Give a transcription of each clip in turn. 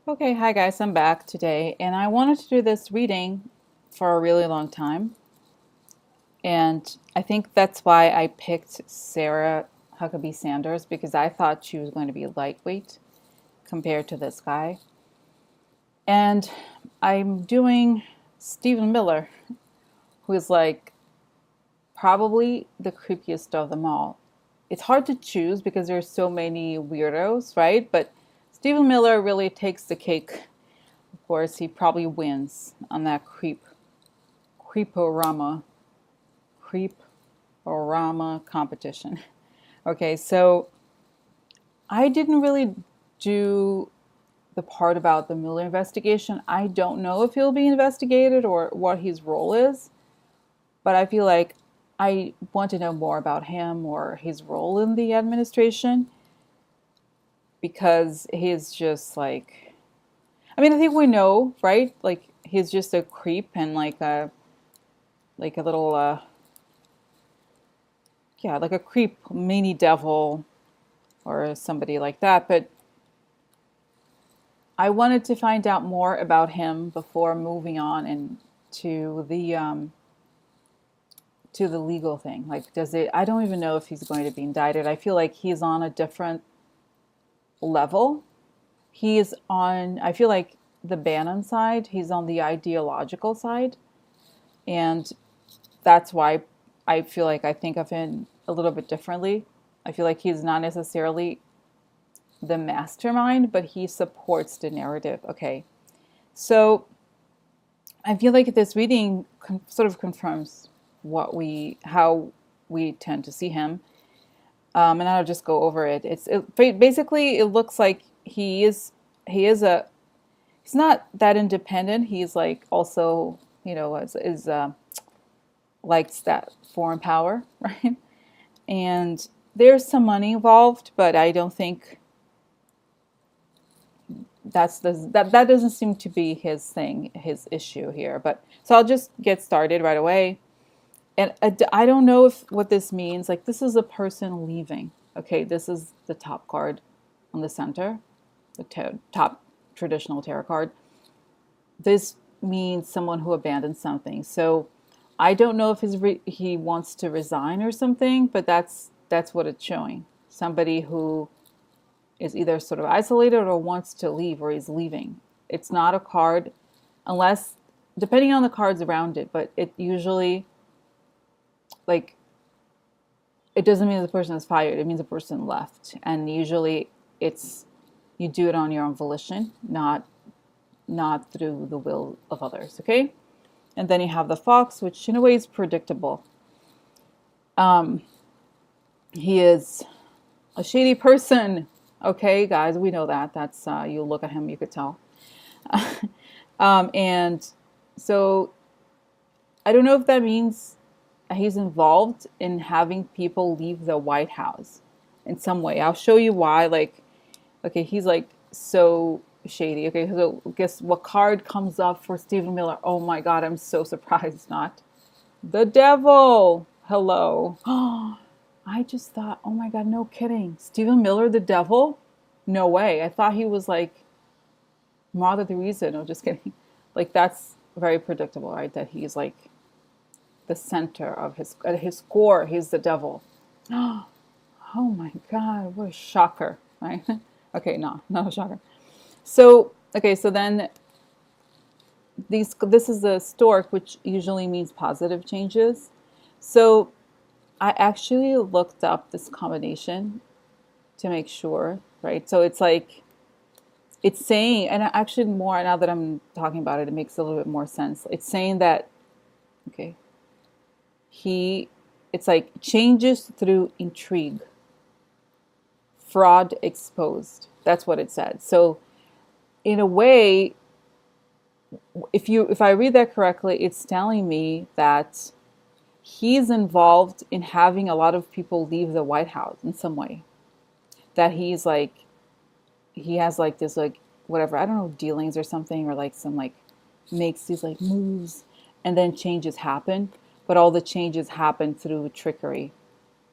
Okay, hi guys, I'm back today, and I wanted to do this reading for a really long time. And I think that's why I picked Sarah Huckabee Sanders because I thought she was going to be lightweight compared to this guy. And I'm doing Stephen Miller, who is like probably the creepiest of them all. It's hard to choose because there's so many weirdos, right? But Stephen Miller really takes the cake. Of course, he probably wins on that creeporama creeporama competition. Okay, so I didn't really do the part about the Mueller investigation. I don't know if he'll be investigated or what his role is, but I feel like I want to know more about him or his role in the administration because he's just like, I mean, I think we know, right? Like he's just a creep and like a little yeah, like a creep mini devil or somebody like that. But I wanted to find out more about him before moving on and to the legal thing. Like, does it? I don't even know if he's going to be indicted. I feel like he's on a different level. He's on. I feel like the Bannon side. He's on the ideological side, and that's why I feel like I think of him a little bit differently. I feel like he's not necessarily the mastermind, but he supports the narrative. Okay, so I feel like this reading sort of confirms how we tend to see him, and I'll just go over it. Basically it looks like he is he's not that independent. He's like also is likes that foreign power, right? And there's some money involved, but I don't think that doesn't seem to be his thing, his issue here. But so I'll just get started right away. And I don't know if what this means. Like this is a person leaving. Okay, this is the top card on the center, the top traditional tarot card. This means someone who abandoned something. So I don't know if he wants to resign or something, but that's what it's showing. Somebody who is either sort of isolated or wants to leave or is leaving. It's not a card unless depending on the cards around it, but it usually like it doesn't mean the person is fired. It means the person left. And usually it's you do it on your own volition, not through the will of others, okay? And then you have the fox, which in a way is predictable. Um, he is a shady person. Okay, guys, we know that. That's you look at him, you could tell. And so I don't know if that means he's involved in having people leave the White House in some way. I'll show you why. Like, okay, he's like so shady. Okay, so guess what card comes up for Stephen Miller? Oh my God, I'm so surprised. Not the devil. Hello. I just thought, oh my God, no kidding. Stephen Miller, the devil? No way. I thought he was like Mother Teresa. No, just kidding. Like that's very predictable, right? That he's like the center of at his core, he's the devil. Oh my God, what a shocker, right? Okay, no, not a shocker. So, okay, so then this is the stork, which usually means positive changes. So I actually looked up this combination to make sure, right? So it's like it's saying, and actually more now that I'm talking about it, it makes a little bit more sense. It's saying that okay, he it's like changes through intrigue, fraud exposed. That's what it said. So in a way, if I read that correctly, it's telling me that he's involved in having a lot of people leave the White House in some way. That he has like this like whatever, I don't know, dealings or something, or like some like makes these like moves and then changes happen, but all the changes happen through trickery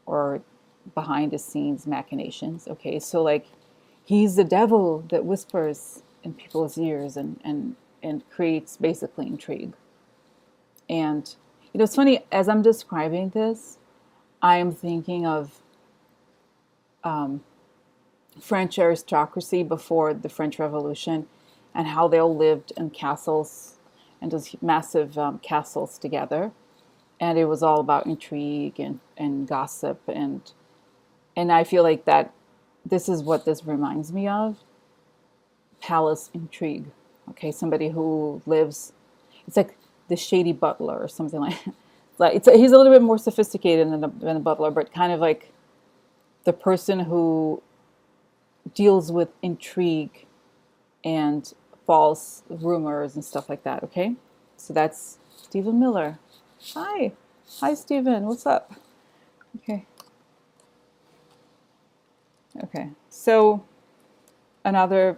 or behind the scenes machinations. Okay, so like he's the devil that whispers in people's ears and creates basically intrigue. And it's funny, as I'm describing this, I am thinking of French aristocracy before the French Revolution, and how they all lived in castles and those massive castles together. And it was all about intrigue and gossip. And I feel like that this is what this reminds me of: palace intrigue. Okay, somebody who lives, it's like the shady butler or something like like he's a little bit more sophisticated than a butler, but kind of like the person who deals with intrigue and false rumors and stuff like that. Okay, so that's Stephen Miller. Hi Stephen, what's up? Okay, so another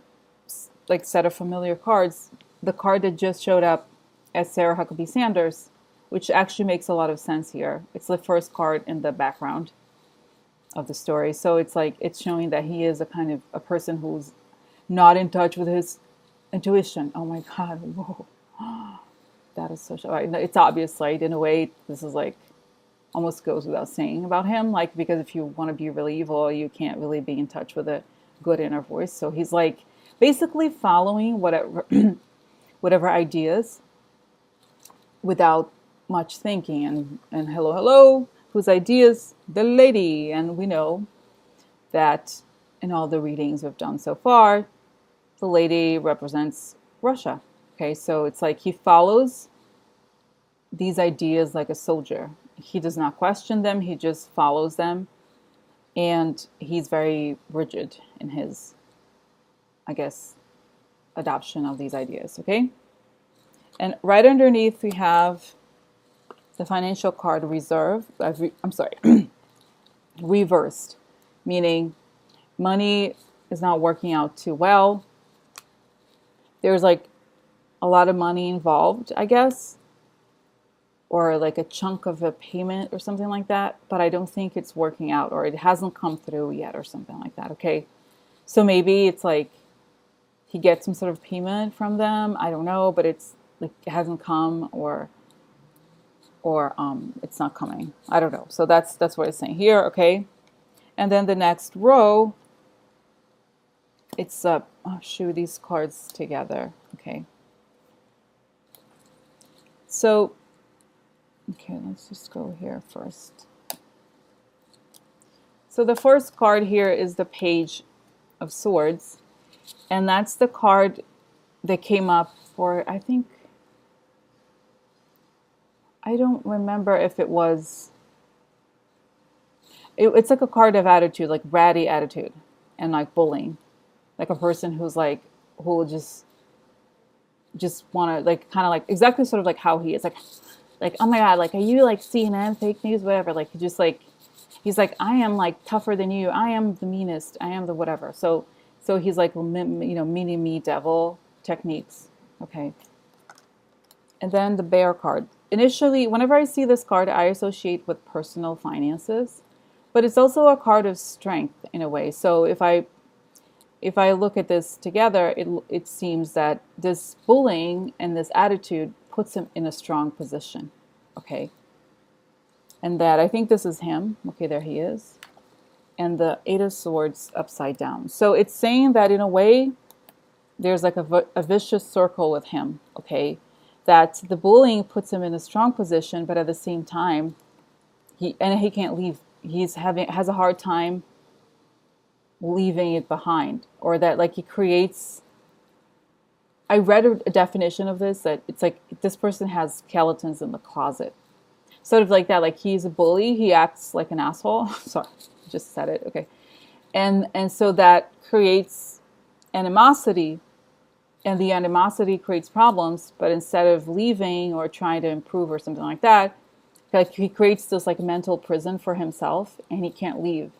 like set of familiar cards, the card that just showed up as Sarah Huckabee Sanders, which actually makes a lot of sense here. It's the first card in the background of the story. So it's like it's showing that he is a kind of a person who's not in touch with his intuition. Oh my God, whoa. That is so it's obvious, right? In a way, this is like almost goes without saying about him. Like, because if you want to be really evil, you can't really be in touch with a good inner voice. So he's like basically following whatever whatever ideas without much thinking. And hello, whose ideas? The lady. And we know that in all the readings we've done so far, the lady represents Russia. Okay, so it's like he follows these ideas like a soldier. He does not question them, he just follows them. And he's very rigid in his, I guess, adoption of these ideas. Okay, and right underneath we have the financial card reserve. I'm sorry, reversed, meaning money is not working out too well. There's like a lot of money involved, I guess, or like a chunk of a payment or something like that, but I don't think it's working out, or it hasn't come through yet or something like that. Okay, so maybe it's like he gets some sort of payment from them, I don't know, but it's like it hasn't come, or it's not coming, I don't know. So that's what it's saying here. Okay, and then the next row, it's I'll show these cards together. Okay, so okay, let's just go here first. So the first card here is the Page of Swords, and that's the card that came up for, I think, I don't remember if it was, it's like a card of attitude, like ratty attitude and like bullying, like a person who's like, who will just want to like kind of like exactly sort of like how he is, like, oh my God, like, are you like CNN, fake news, whatever? Like, he just like, he's like, I am like tougher than you. I am the meanest. I am the whatever. So he's like, mini me devil techniques. Okay. And then the Bear card. Initially, whenever I see this card, I associate with personal finances, but it's also a card of strength in a way. So if I look at this together, it seems that this bullying and this attitude puts him in a strong position. Okay. And that I think this is him. Okay, there he is. And the Eight of Swords upside down. So it's saying that in a way, there's like a vicious circle with him. Okay. That the bullying puts him in a strong position, but at the same time, he can't leave. Has a hard time leaving it behind, or that like he creates. I read a definition of this, that it's like this person has skeletons in the closet, sort of like that. Like he's a bully, he acts like an asshole. Sorry, I just said it. Okay, and so that creates animosity. And the animosity creates problems, but instead of leaving or trying to improve or something like that, like he creates this like mental prison for himself, and he can't leave.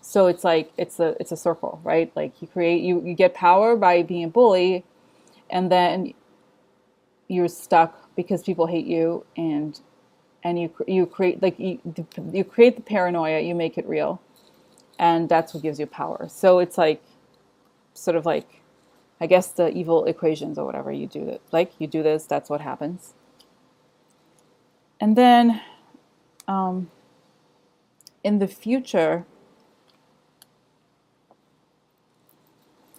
So it's like it's a circle, right? Like you get power by being a bully, and then you're stuck because people hate you, and you create like you create the paranoia, you make it real, and that's what gives you power. So it's like sort of like I guess the evil equations or whatever you do it. Like you do this, that's what happens. And then um, in the future,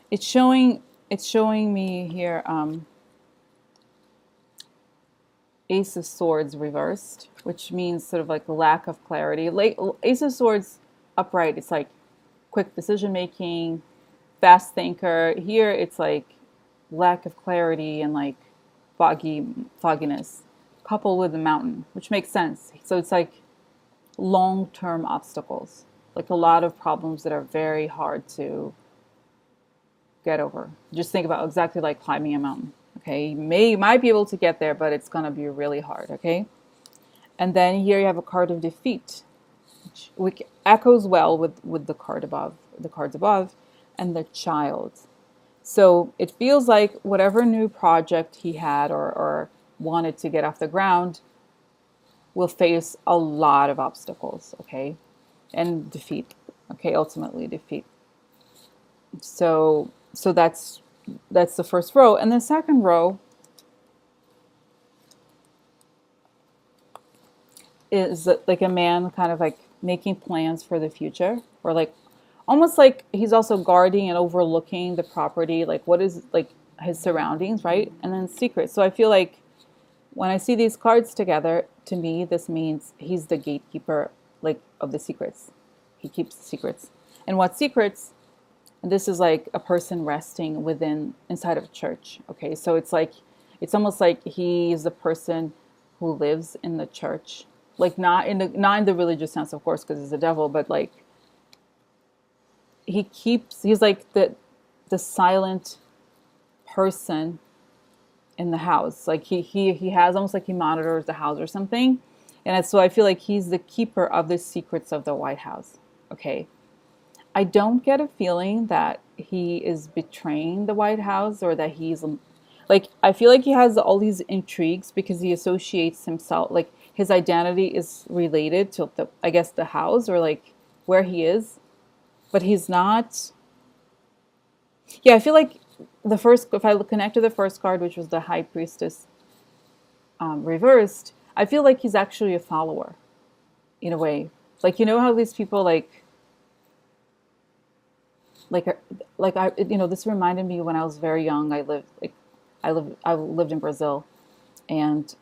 it's showing me here Ace of Swords reversed, which means sort of like lack of clarity. Like Ace of Swords upright, it's like quick decision making, fast thinker. Here it's like lack of clarity and like fogginess, coupled with the mountain, which makes sense. So it's like long-term obstacles, like a lot of problems that are very hard to get over. Just think about exactly like climbing a mountain. Okay, you might be able to get there, but it's gonna be really hard. Okay, and then here you have a card of defeat, which echoes well with the cards above, and the child. So it feels like whatever new project he had or wanted to get off the ground will face a lot of obstacles, okay, and defeat. Okay, ultimately defeat. So that's the first row, and the second row is like a man kind of like making plans for the future, or like almost like he's also guarding and overlooking the property, like what is like his surroundings, right? And then secrets. So I feel like when I see these cards together, to me this means he's the gatekeeper, like of the secrets. He keeps the secrets. And what secrets? And this is like a person resting inside of a church. Okay, so it's almost like he's the person who lives in the church, like not in the religious sense, of course, because he's the devil, but like he's like the silent person in the house. Like he has almost like he monitors the house or something, and so I feel like he's the keeper of the secrets of the White House. Okay, I don't get a feeling that he is betraying the White House or that he's like, I feel like he has all these intrigues because he associates himself, like his identity is related to I guess the house or like where he is, but he's not. Yeah, I feel like if I connect to the first card, which was the High Priestess reversed, I feel like he's actually a follower in a way. Like, you know how these people like this reminded me when I was very young. I lived in Brazil, and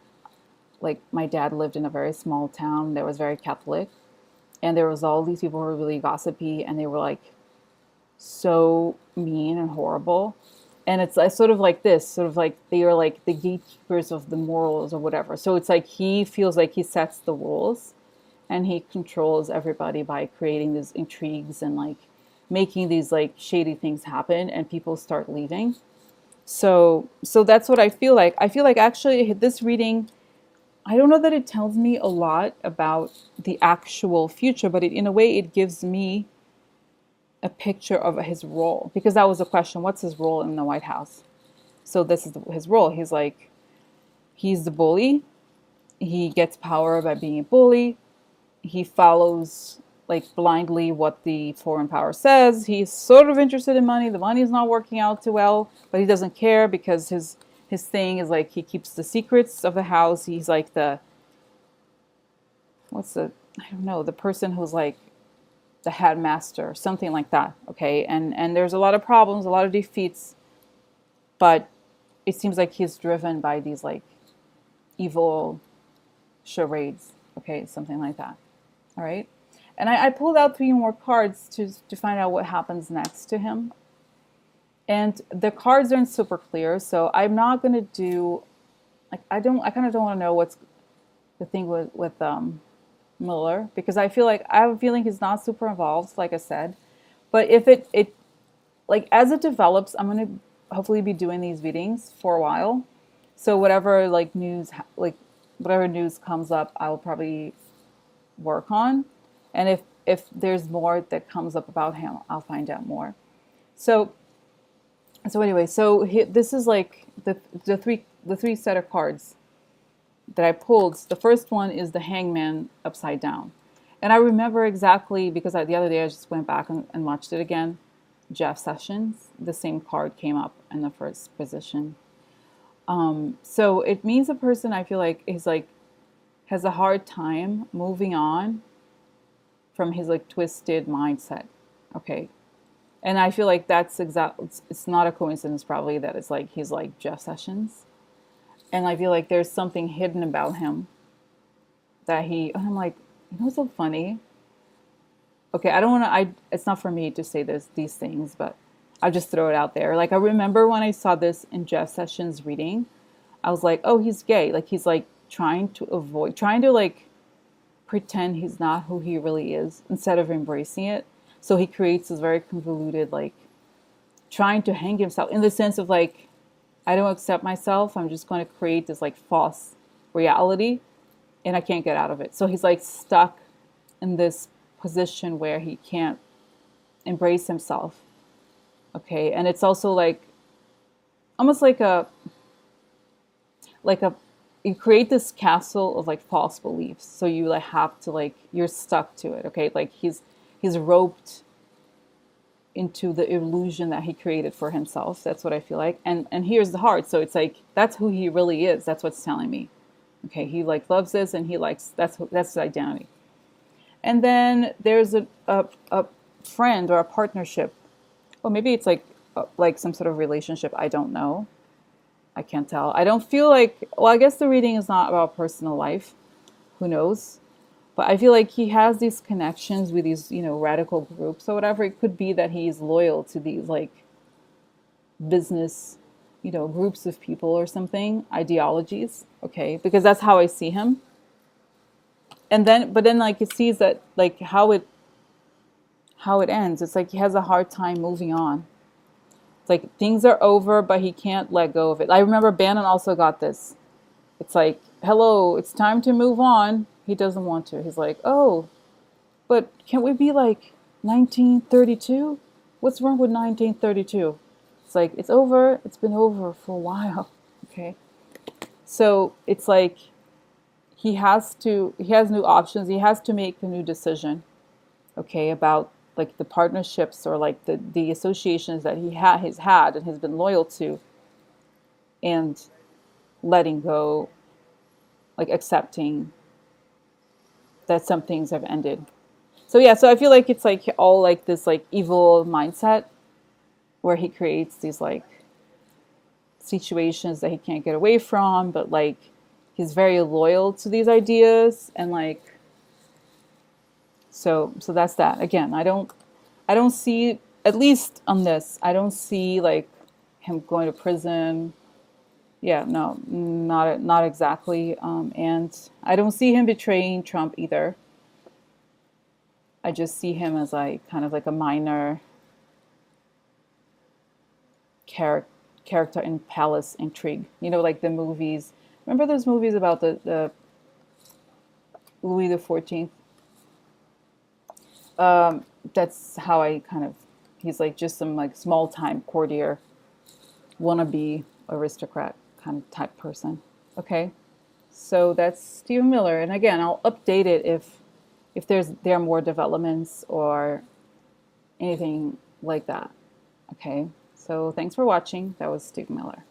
like my dad lived in a very small town that was very Catholic, and there was all these people who were really gossipy, and they were like so mean and horrible. And it's sort of like this, sort of like they are like the gatekeepers of the morals or whatever. So it's like he feels like he sets the rules and he controls everybody by creating these intrigues and like making these like shady things happen, and people start leaving. So that's what I feel like. I feel like actually this reading, I don't know that it tells me a lot about the actual future, but in a way it gives me a picture of his role, because that was the question: what's his role in the White House? So this is his role. He's the bully. He gets power by being a bully. He follows like blindly what the foreign power says. He's sort of interested in money. The money is not working out too well, but he doesn't care because his thing is like he keeps the secrets of the house. He's like I don't know, the person who's like the headmaster, something like that. Okay, and there's a lot of problems, a lot of defeats, but it seems like he's driven by these like evil charades. Okay, something like that. All right. And I pulled out three more cards to find out what happens next to him. And the cards aren't super clear, so I'm not going to do, like, I kind of don't want to know what's the thing with Miller, because I have a feeling he's not super involved, like I said. But if it like, as it develops, I'm going to hopefully be doing these readings for a while. So whatever whatever news comes up, I'll probably work on. And if there's more that comes up about him, I'll find out more. So anyway, this is like the three set of cards that I pulled. The first one is the Hangman upside down, and I remember exactly because the other day I just went back and watched it again. Jeff Sessions. The same card came up in the first position. So it means a person, I feel like, is like has a hard time moving on from his like twisted mindset. Okay. And I feel like that's it's not a coincidence probably that it's like he's like Jeff Sessions. And I feel like there's something hidden about him that and I'm like, you know what's so funny? Okay, I don't want to, it's not for me to say these things, but I'll just throw it out there. Like, I remember when I saw this in Jeff Sessions' reading, I was like, oh, he's gay. Like, he's like trying to like pretend he's not who he really is instead of embracing it. So he creates this very convoluted, like, trying to hang himself in the sense of like, I don't accept myself. I'm just going to create this like false reality and I can't get out of it. So he's like stuck in this position where he can't embrace himself. Okay. And it's also like almost like a you create this castle of like false beliefs. So you like have to like you're stuck to it. Okay. Like he's roped into the illusion that he created for himself. That's what I feel like. And here's the heart. So it's like that's who he really is. That's what's telling me. Okay, he like loves this and he likes that's his identity. And then there's a friend or a partnership. Or maybe it's like some sort of relationship. I don't know. I can't tell. I don't feel like well, I guess the reading is not about personal life. Who knows? But I feel like he has these connections with these, radical groups or whatever. It could be that he's loyal to these like business, groups of people or something, ideologies. Okay, because that's how I see him. But then like he sees that like how it ends. It's like he has a hard time moving on. It's like things are over, but he can't let go of it. I remember Bannon also got this. It's like, hello, it's time to move on. He doesn't want to. He's like, oh, but can't we be like 1932? What's wrong with 1932? It's like, it's over. It's been over for a while. Okay. So it's like he has new options. He has to make a new decision. Okay. About like the partnerships or like the associations that he's had and has been loyal to and letting go, like accepting that some things have ended. So yeah, so I feel like it's like all like this like evil mindset where he creates these like situations that he can't get away from, but like he's very loyal to these ideas and like so that's that. Again, I don't see at least on this, I don't see like him going to prison. Yeah, no, not exactly. And I don't see him betraying Trump either. I just see him as like kind of like a minor character in palace intrigue. Like the movies. Remember those movies about the Louis XIV? That's how I kind of. He's like just some like small time courtier, wannabe aristocrat kind of type person. Okay, so that's Stephen Miller, and again, I'll update it if there are more developments or anything like that. Okay, so thanks for watching. That was Stephen Miller.